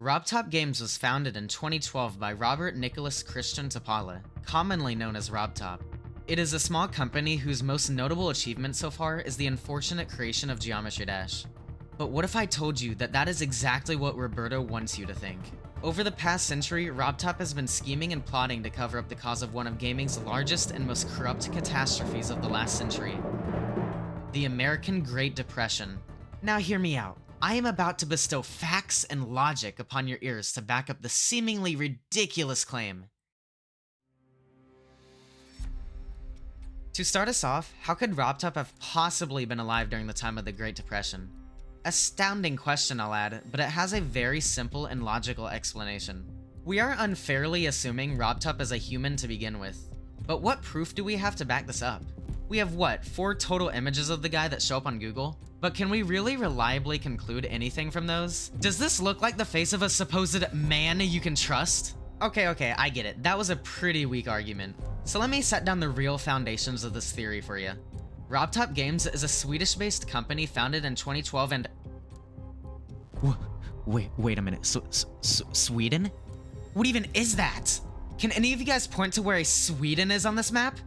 RobTopGames was founded in 2012 by Robert Nicholas Christian Topala, commonly known as RobTop. It is a small company whose most notable achievement so far is the unfortunate creation of Geometry Dash. But what if I told you that that is exactly what Roberto wants you to think? Over the past century, RobTop has been scheming and plotting to cover up the cause of one of gaming's largest and most corrupt catastrophes of the last century: the American Great Depression. Now hear me out. I am about to bestow facts and logic upon your ears to back up the seemingly ridiculous claim. To start us off, how could RobTop have possibly been alive during the time of the Great Depression? Astounding question, I'll add, but it has a very simple and logical explanation. We are unfairly assuming RobTop is a human to begin with, but what proof do we have to back this up? We have what, 4 total images of the guy that show up on Google? But can we really reliably conclude anything from those? Does this look like the face of a supposed man you can trust? Okay, I get it. That was a pretty weak argument. So let me set down the real foundations of this theory for you. RobTopGames is a Swedish-based company founded in 2012 and... Wait a minute. Sweden? What even is that? Can any of you guys point to where a Sweden is on this map?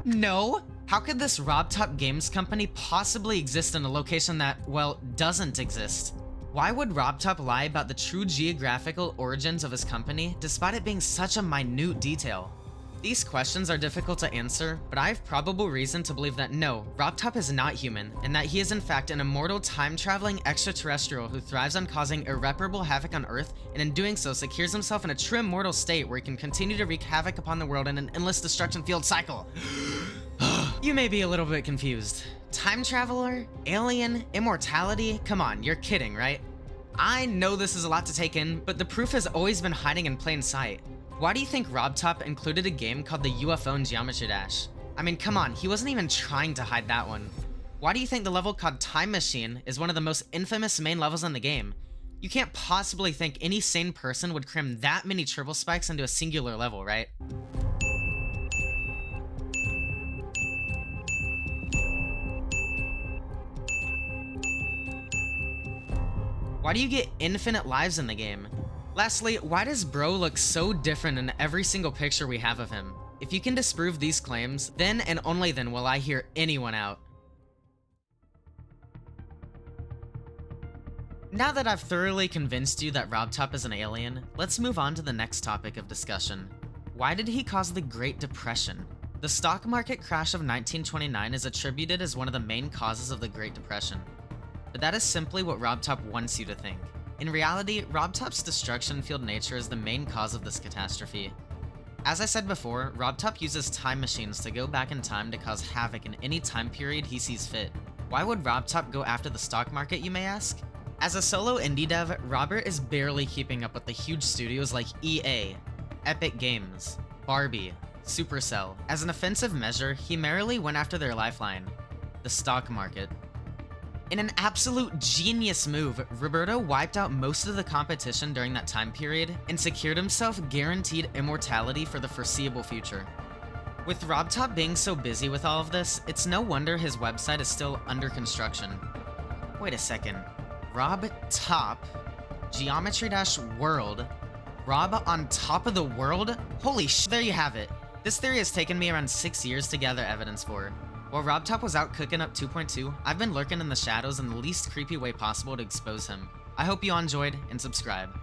No? How could this RobTopGames company possibly exist in a location that, well, doesn't exist? Why would RobTop lie about the true geographical origins of his company, despite it being such a minute detail? These questions are difficult to answer, but I have probable reason to believe that no, RobTop is not human, and that he is in fact an immortal time-traveling extraterrestrial who thrives on causing irreparable havoc on Earth, and in doing so secures himself in a true immortal state where he can continue to wreak havoc upon the world in an endless destruction-fueled cycle. You may be a little bit confused. Time traveler? Alien? Immortality? Come on, you're kidding, right? I know this is a lot to take in, but the proof has always been hiding in plain sight. Why do you think RobTop included a game called the UFO in Geometry Dash? I mean, come on, he wasn't even trying to hide that one. Why do you think the level called Time Machine is one of the most infamous main levels in the game? You can't possibly think any sane person would cram that many triple spikes into a singular level, right? Why do you get infinite lives in the game? Lastly, why does bro look so different in every single picture we have of him? If you can disprove these claims, then and only then will I hear anyone out. Now that I've thoroughly convinced you that RobTop is an alien, let's move on to the next topic of discussion. Why did he cause the Great Depression? The stock market crash of 1929 is attributed as one of the main causes of the Great Depression. But that is simply what RobTop wants you to think. In reality, RobTop's destruction-fueled nature is the main cause of this catastrophe. As I said before, RobTop uses time machines to go back in time to cause havoc in any time period he sees fit. Why would RobTop go after the stock market, you may ask? As a solo indie dev, Robert is barely keeping up with the huge studios like EA, Epic Games, Barbie, Supercell. As an offensive measure, he merrily went after their lifeline, the stock market. In an absolute genius move, Roberto wiped out most of the competition during that time period and secured himself guaranteed immortality for the foreseeable future. With RobTop being so busy with all of this, it's no wonder his website is still under construction. Wait a second. RobTop, Geometry Dash World, Rob on top of the world? Holy sh! There you have it. This theory has taken me around 6 years to gather evidence for. While RobTop was out cooking up 2.2, I've been lurking in the shadows in the least creepy way possible to expose him. I hope you all enjoyed, and subscribe.